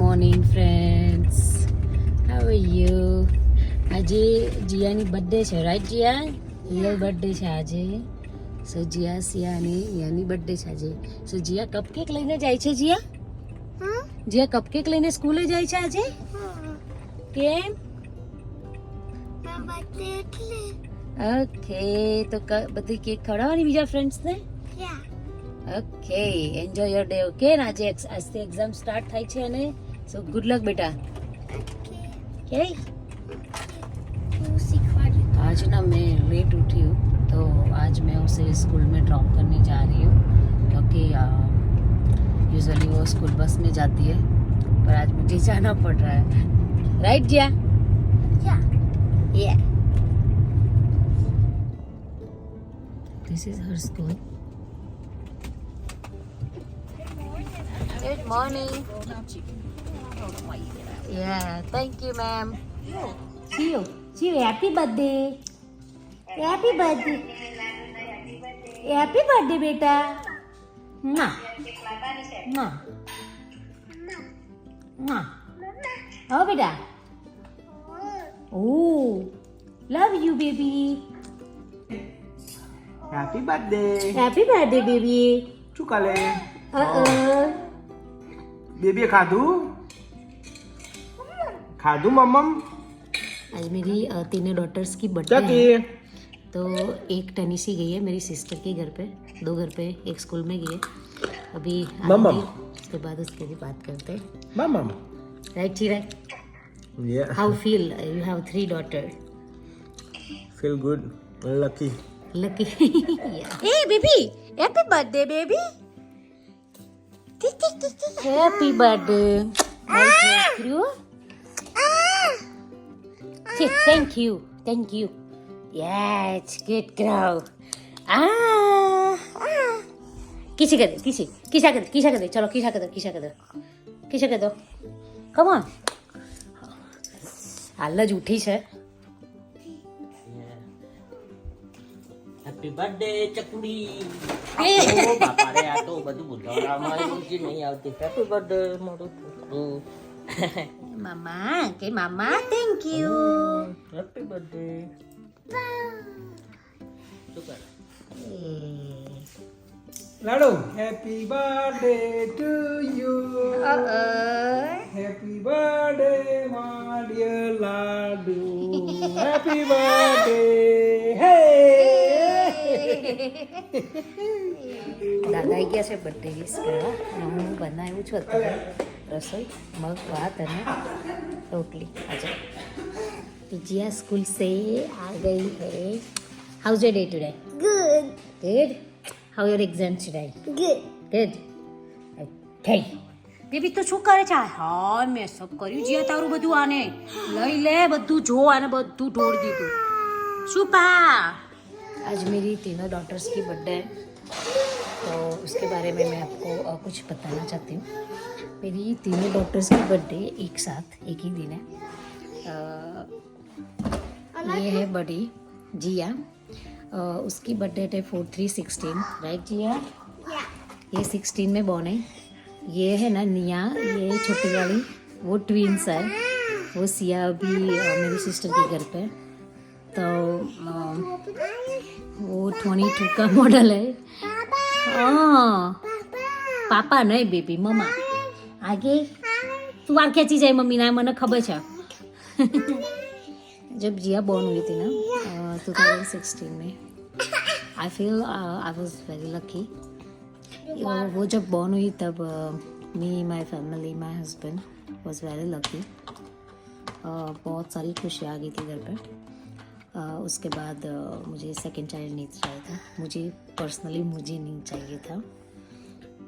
Morning friends, how are you? આજે જીયાની birthday છે, right Jiya? Real birthday છે આજે. સો જીયા સિયાની યાની બર્થડે છે આજે. સો જીયા કપકેક લઈને જાય છે. જીયા કપકેક લઈને સ્કૂલે જાય છે આજે. કેમ? ઓકે, તો બધી કેક ખવડાવવાની બીજા ફ્રેન્ડ્સને. Okay, enjoy your day. Okay, આજે આજથી એક્ઝામ સ્ટાર્ટ થાય છે અને સો ગુડ લક बेटा. ओके, आज ना मैं लेट उठी हूँ तो आज मैं उसे स्कूल में ड्रॉप करने जा रही हूँ क्योंकि यूजुअली वो स्कूल बस में जाती है पर आज मुझे जाना पड़ रहा है. राइट जिया? या. This is her school. Good morning. Yeah, thank you, ma'am. See you. Happy birthday. Happy birthday. Happy birthday, beta. Mwah. Mwah. Mwah. Oh, beta. Oh, love you, baby. Happy birthday. Happy birthday, baby. Chukale. Baby खादू मम्मम. आज मेरी तीनों daughters की birthday है तो एक Tennessee गई है मेरी सिस्टर के घर पे, 2 घर पे, एक स्कूल में गई है. अभी मम्मम. उसके बाद उसके भी बात करते हैं. मम्मम. राइट जी, right. Yeah. How feel you have 3 daughter? Feel good. Lucky. Lucky. Hey baby, happy birthday baby. Happy birthday. Thank you. Thank you. Thank you. Yes, good girl. किसी कर दे, किसा कर दे. चलो किसा कर दो. Come on. हाल ज उठी છે. હેપી બર્થડે ચકુડી. ઓ બાપા રે, આ તો બધું ભૂલવા મારી ઊંચી નહીં આવતી. હેપી બર્થડે મોડું થયું. મામા કે મામા થેન્ક યુ. Happy birthday. શું કરે? लाडू. Happy birthday to you. Happy birthday, my dear Ladu. Happy birthday. Hey. દાદા આવી ગયા છે બર્થડે વિશ કરવા. હું બનાવ્યું છું અત્યારે રસોઈ, મગ ભાત અને રોટલી. આજે जिया स्कूल से आ गई है. How is your day today? Good. How your exam today? Good. Okay baby तो શું કરે છે? હા, મેં સબ કર્યું. જીયા તારું બધું આને લઈ લે, બધું જો, આને બધું ઢોળ દીધું. સુપા. आज मेरी तीनों डॉटर्स की बर्थडे है तो उसके बारे में मैं आपको कुछ बताना चाहती हूँ. मेरी तीनों डॉटर्स की बर्थडे एक साथ एक ही दिन है. ये है बड़ी जिया, उसकी बर्थडे है 4/3/16. राइट जिया? ये 16 में बॉर्न है. ये है ना निया, ये छोटी वाली, वो ट्विंस है. वो सिया अभी मेरी सिस्टर के घर पे. तो वो 22 का मॉडल है. हाँ, पापा नहीं बेबी, मम्मा. आगे तू वार खेची जाए मम्मी ना, मैंने खबर है. जब जिया बॉर्न हुई थी ना 2016 में, I feel I was very lucky. वो जब बॉर्न हुई तब me, my family, my husband was very lucky. बहुत सारी खुशियाँ आ गई थी घर पे. उसके बाद मुझे सेकंड चाइल्ड नहीं चाहिए था. मुझे पर्सनली मुझे नहीं चाहिए था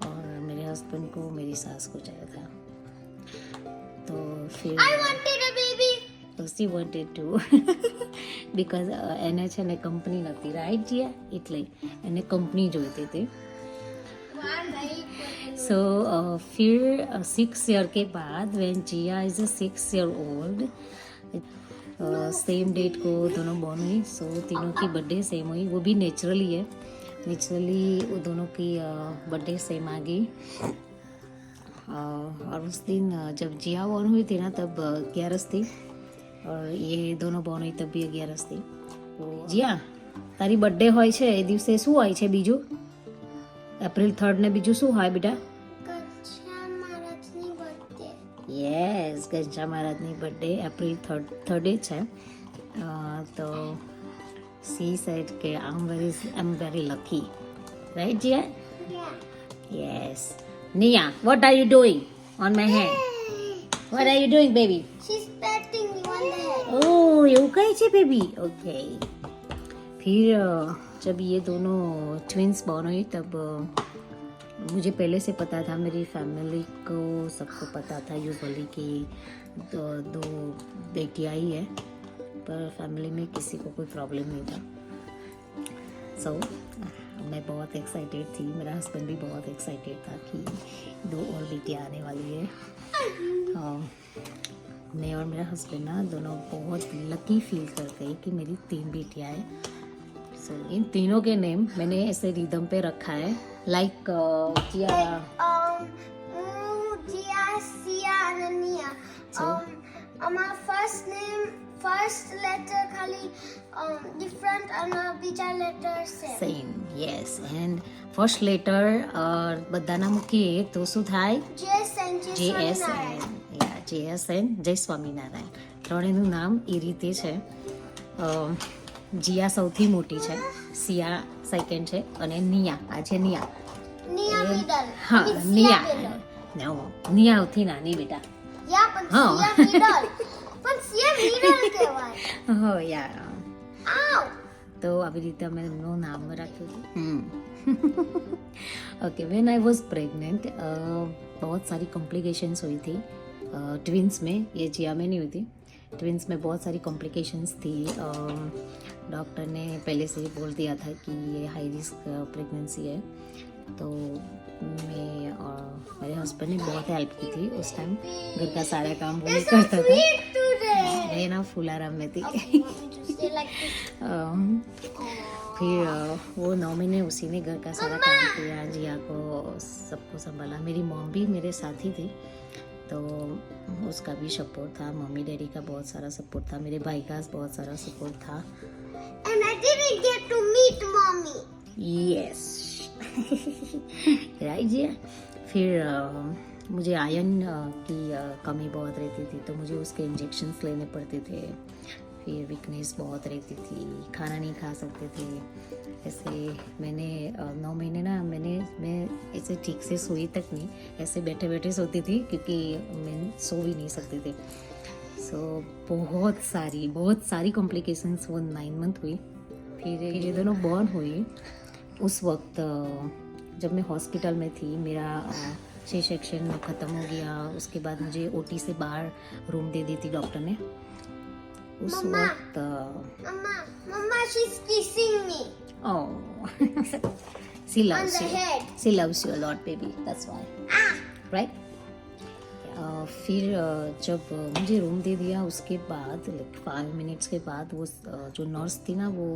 और मेरे हस्बैंड को, मेरी सास को चाहिए था. तो फिर I wanted a baby. She wanted to because એને છે ને કંપની નથી. રાઈટ જીયા? એટલે એને કંપની જોઈતી હતી. So फिर 6 year के बाद when Jia is a 6-year-old, same date को दोनों बॉर्न हुई. सो तीनों की बर्थडे सेम हुई. वो भी नेचुरली है. वो दोनों की बर्थडे सेम आ गई. और उस दिन जब जिया बॉर्न हुई थी ना तब 11 थी और ये दोनों बॉर्न हुई तब भी 11 थी. तो जिया તારી બર્થડે હોય છે એ દિવસે શું હોય છે બીજું? એપ્રિલ 3 ને બીજું શું હોય બેટા? યસ, ઘનશ્યામ મહારાજની બર્થડે એપ્રિલ 3 છે. તો સી સેડ કે I am very lucky, right Jiya? Yes. Niya, what are you doing on my hand? What are you doing, baby? She's patting me on the head. ओह, એવું કહે છે બેબી? ओके. फिर जब ये दोनों ट्विंस बॉर्न हुई तब मुझे पहले से पता था, मेरी फैमिली को सबको पता था यूजुअली कि दो बेटियाँ ही है, पर फैमिली में किसी को कोई प्रॉब्लम नहीं था. सो मैं बहुत एक्साइटेड थी, मेरा हस्बैंड भी बहुत एक्साइटेड था कि 2 और बेटियाँ आने वाली है. मैं और मेरा हस्बैंड ना दोनों बहुत लकी फील करते हैं कि मेरी 3 बेटियाँ हैं. सो इन तीनों के नेम मैंने ऐसे रिदम पे रखा है, like Jia. Jia, Sia, and Nia. So? My first letter खाली different and બીજા letter same. Same, yes. And first letter બધાના મૂકીએ તો શું થાય? JSN, JSN. JSN, જય સ્વામિનારાયણ. ત્રણેયનું નામ એ રીતે છે. જીયા સૌથી મોટી છે, સિયા સેકન્ડ છે અને નિયા આ છે નિયા. Nia middle. હા, I mean, Nia. Sia middle. No, Nia સૌથી નાની બેટા. Yeah, but Oh. Sia middle. But Sia middle કહેવાય. હો યાર. Ow. તો આવી રીતે અમે એમનું નામ રાખ્યું હતું. Okay, when I was pregnant बहुत सारी कॉम्प्लिकेशंस हुई थी ट्विंस में. ये जिया में नहीं हुई थी, ट्विंस में बहुत सारी कॉम्प्लिकेशंस थी. डॉक्टर ने पहले से ही बोल दिया था कि ये हाई रिस्क प्रेगनेंसी है. तो मैं और मेरे हस्बैंड ने बहुत हेल्प की थी उस टाइम. घर का सारा काम वो ही करता था. मैं ना फुल आराम में थी. Say like this. फिर वो 9 महीने उसी ने घर का सारा काम किया, जिया को सबको संभाला. मेरी मॉम भी मेरे साथ ही थी, तो उसका भी सपोर्ट था. मम्मी डैडी का बहुत सारा सपोर्ट था, मेरे भाई का बहुत सारा सपोर्ट था. And I didn't get to meet mommy. Yes. Right जी. फिर मुझे आयरन की कमी बहुत रहती थी, तो मुझे उसके इंजेक्शन्स लेने पड़ते थे. फिर वीकनेस बहुत रहती थी, खाना नहीं खा सकते थे. ऐसे मैंने 9 महीने ना मैं ऐसे ठीक से सोई तक नहीं, ऐसे बैठे बैठे सोती थी क्योंकि मैं सो भी नहीं सकती थी. सो बहुत सारी कॉम्प्लिकेशंस वो 9 मंथ हुई. फिर ये दोनों बॉर्न हुई. उस वक्त जब मैं हॉस्पिटल में थी, मेरा C सेक्शन ख़त्म हो गया. उसके बाद मुझे OT से बाहर रूम दे दी थी डॉक्टर ने. उस मम्मा. वक्त Mama, she's kissing me she on loves the you. head. She loves you a lot, baby. That's why. Right? फिर जब मुझे रूम दे दिया उसके बाद 5 मिनट्स के बाद वो जो नर्स थी ना वो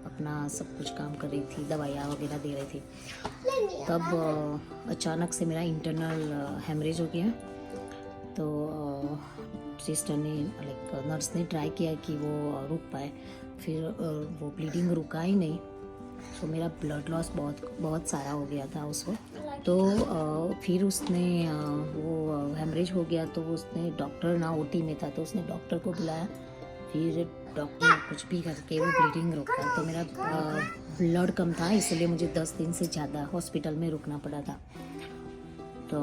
अपना सब कुछ काम कर रही थी, दवाइयाँ वगैरह दे रही थी. तब अचानक से मेरा इंटरनल हेमरेज हो गया. तो सिस्टर ने नर्स ने ट्राई किया कि वो रुक पाए, फिर वो ब्लीडिंग रुका ही नहीं. तो मेरा ब्लड लॉस बहुत सारा हो गया था उस वक्त. तो फिर उसने वो हेमरेज हो गया तो उसने डॉक्टर ना OT में था, तो उसने डॉक्टर को बुलाया. फिर डॉक्टर ने कुछ भी करके वो ब्लीडिंग रोका. तो मेरा ब्लड कम था, इसलिए मुझे 10 दिन से ज़्यादा हॉस्पिटल में रुकना पड़ा था. तो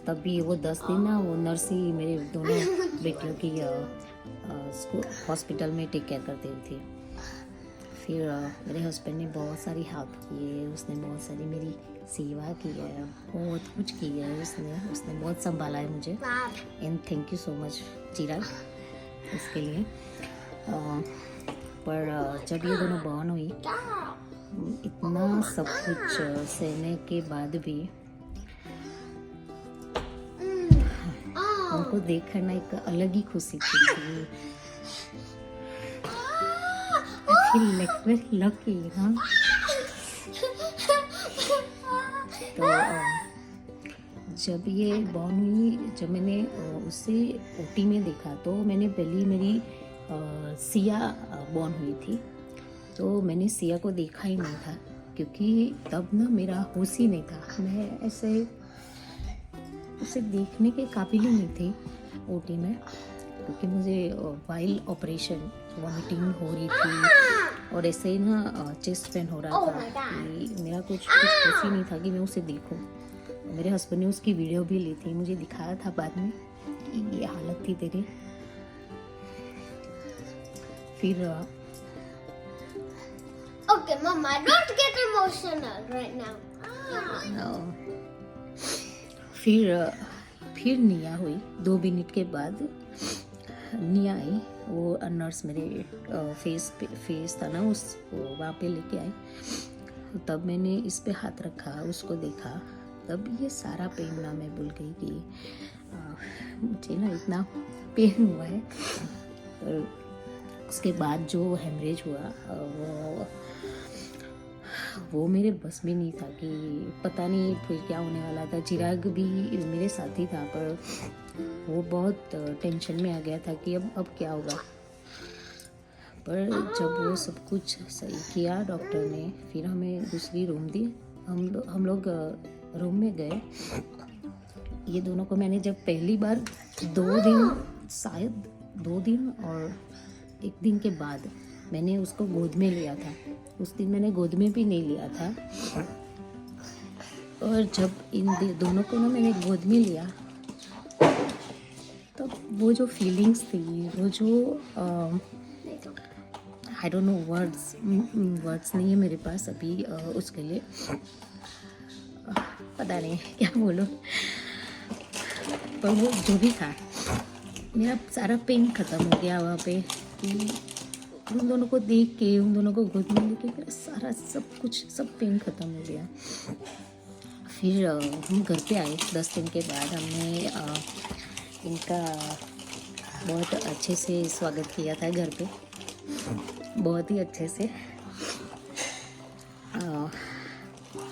तब भी वो 10 दिन ना वो नर्स ही मेरे दोनों बेटियों की हॉस्पिटल में टेक केयर करती थी. फिर मेरे हस्बैंड ने बहुत सारी हेल्प की है, उसने बहुत सारी मेरी सेवा की है, बहुत कुछ की है. उसने बहुत संभाला है मुझे. And thank you so much Chirag इसके लिए. पर जब ये दोनों बॉर्न हुई, इतना सब कुछ सहने के बाद भी उनको देखकर ना एक अलग ही खुशी थी. I feel like very lucky, huh? तो जब ये बॉर्न हुई, जब मैंने उसे ओटी में देखा तो मैंने पहली मेरी सिया बॉर्न हुई थी, तो मैंने सिया को देखा ही नहीं था क्योंकि तब ना मेरा होश ही नहीं था। मैं ऐसे उसे देखने के काबिल ही नहीं थी ओटी में, क्योंकि मुझे वाइल ऑपरेशन वॉमिटिंग हो रही थी और ऐसे ही ना चेस्ट पेन हो रहा था कि मेरा कुछ होश ही नहीं था कि मैं उसे देखूं। मेरे हस्बैंड ने उसकी वीडियो भी ली थी, मुझे दिखाया था बाद में कि ये हालत थी तेरी। फिर Okay, Mama, don't get emotional right now. फिर निया हुई 2 मिनट के बाद। निया आई, वो नर्स मेरे फेस था ना उस वहाँ पे लेके आई, तब मैंने इस पे हाथ रखा, उसको देखा, तब ये सारा पेन ना मैं भूल गई कि मुझे ना इतना पेन हुआ है। और उसके बाद जो हेमरेज हुआ वो मेरे बस में नहीं था कि पता नहीं फिर क्या होने वाला था। चिराग भी मेरे साथ ही था, पर वो बहुत टेंशन में आ गया था कि अब क्या होगा। पर जब वो सब कुछ सही किया डॉक्टर ने, फिर हमें दूसरी रूम दी। हम लोग रूम में गए। ये दोनों को मैंने जब पहली बार 2 दिन, शायद 2 दिन और 1 दिन के बाद मैंने उसको गोद में लिया था। उस दिन मैंने गोद में भी नहीं लिया था, और जब इन दोनों को ना मैंने गोद में लिया तो वो जो फीलिंग्स थी, वो जो आई डोंट नो, वर्ड्स नहीं है मेरे पास अभी उसके लिए, पता नहीं क्या बोलूं। पर वो जो भी था, मेरा सारा पेन ख़त्म हो गया वहाँ पे कि उन दोनों को देख के, उन दोनों को गोद में लेके मेरा सारा सब पेन ख़त्म हो गया। फिर हम घर पे आए 10 दिन के बाद। हमने इनका बहुत अच्छे से स्वागत किया था घर पे, बहुत ही अच्छे से।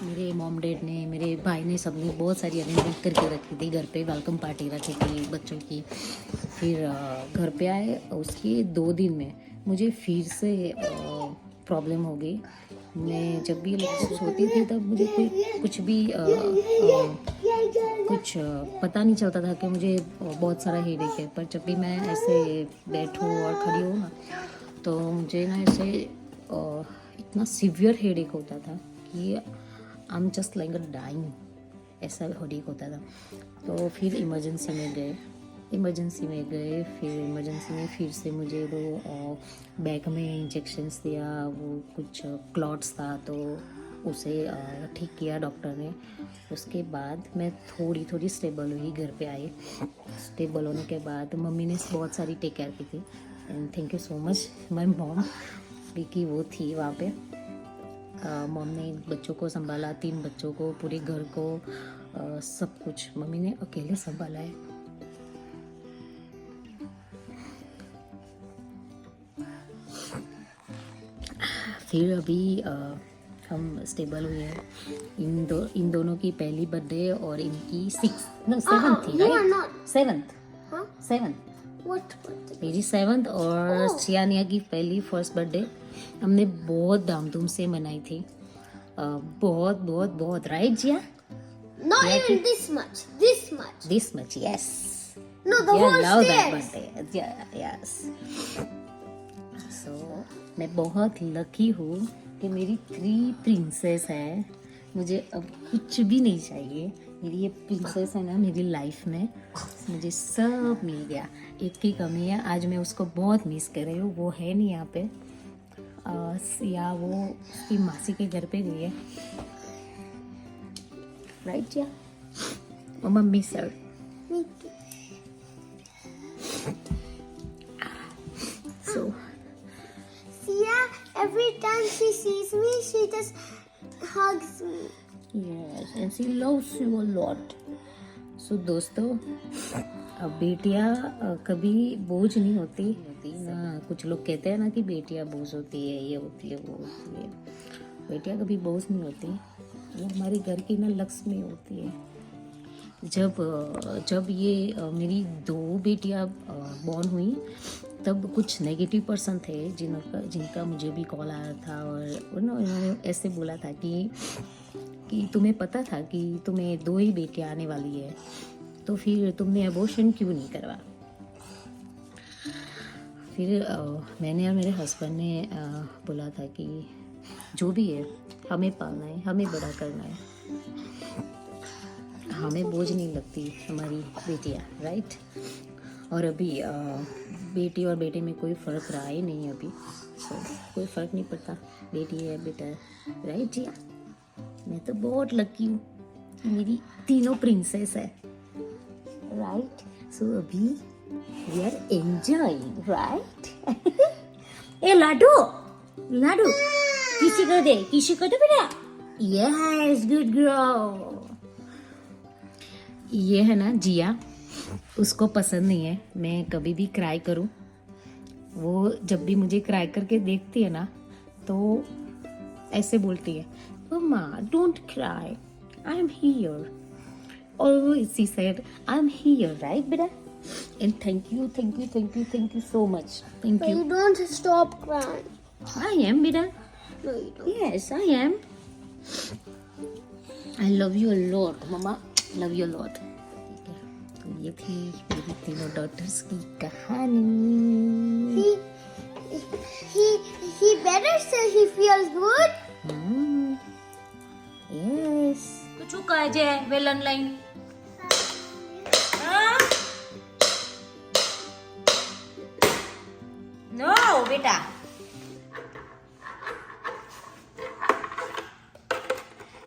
मेरे मॉम डैड ने, मेरे भाई ने, सबने बहुत सारी अरेंजमेंट करके रखी थी घर पे, वेलकम पार्टी रखी थी बच्चों की। फिर घर पे आए, उसके 2 दिन में मुझे फिर से प्रॉब्लम हो गई। मैं जब भी सोती थी तब मुझे कुछ पता नहीं चलता था कि मुझे बहुत सारा हेडेक है। पर जब भी मैं ऐसे बैठूँ और खड़ी हूँ ना, तो मुझे ना ऐसे इतना सीवियर हेडेक होता था कि I am just like a dying, ऐसा हेडेक होता था। तो फिर इमरजेंसी में गए। फिर इमरजेंसी में फिर से मुझे वो बैक में इंजेक्शंस दिया, वो कुछ क्लॉट्स था तो उसे ठीक किया डॉक्टर ने। उसके बाद मैं थोड़ी स्टेबल हुई, घर पे आई। स्टेबल होने के बाद मम्मी ने बहुत सारी टेक केयर की थी, and thank you so much my mom, क्योंकि वो थी वहाँ पे। मॉम ने बच्चों को संभाला, 3 बच्चों को, पूरे घर को, सब कुछ मम्मी ने अकेले संभाला है। फिर अभी हम स्टेबल हुए हैं। इन दोनों की पहली बर्थडे और इनकी 7th थी, राइट? 7th What? मेरी 7th और चियानिया की पहली फर्स्ट बर्थडे हमने बहुत धामधूम से मनाई थी। बहुत right Jia? Not even this much. This much, yes. No, the whole love that stairs. birthday. Yes. So मैं बहुत लकी हूँ कि मेरी 3 प्रिंसेस है। मुझे अब कुछ भी नहीं चाहिए। मेरी ये प्रिंसेस है ना मेरी लाइफ में, मुझे सब मिल गया। एक की कमी है, आज मैं उसको बहुत मिस कर रही हूँ। वो है नहीं यहाँ पे, या वो उसकी मासी के घर पे गई है, राइट या mummy sir. So Sia, every time she sees me, she just hugs me. yes, and she loves you a lot. So दोस्तों, बेटियां कभी बोझ नहीं होती ना। कुछ लोग कहते हैं ना कि बेटियां बोझ होती है, ये होती है, वो होती है। बेटियां कभी बोझ नहीं होती, वो हमारे घर की ना लक्ष्मी होती है। जब ये मेरी 2 बेटियां बॉर्न हुई तब कुछ नेगेटिव पर्सन थे जिनका मुझे भी कॉल आया था और उन्होंने ऐसे बोला था कि तुम्हें पता था कि तुम्हें 2 ही बेटियां आने वाली है तो फिर तुमने अबॉर्शन क्यों नहीं करवा। फिर मैंने और मेरे हस्बैंड ने बोला था कि जो भी है हमें पालना है, हमें बड़ा करना है, हमें बोझ नहीं लगती हमारी बेटियाँ, राइट। और अभी बेटी और बेटे में कोई फ़र्क रहा ही नहीं अभी, so, कोई फ़र्क नहीं पड़ता, बेटी है बेटा है, राइट जिया। मैं तो बहुत लकी हूँ कि मेरी तीनों प्रिंसेस है, राइट। सो अभी वी आर एंजॉयिंग, राइट। ए लाडू लाडू किसी को दे बेटा। Yes good girl. ये है ना जिया, उसको पसंद नहीं है मैं कभी भी क्राई करूं। वो जब भी मुझे क्राई करके देखती है ना तो ऐसे बोलती है, mama don't cry, I am here. Always she said, I'm here, right, beta? And thank you so much. Thank But you. you don't stop crying. I am, beta. No, you don't. Yes, I am. I love you a lot, mama. Love you a lot. ठीक है, तो ये थी मेरी तीनों daughters की कहानी। He better say he feels good. Yes. તો શું કહે છે વેલન લાઈન? નો બેટા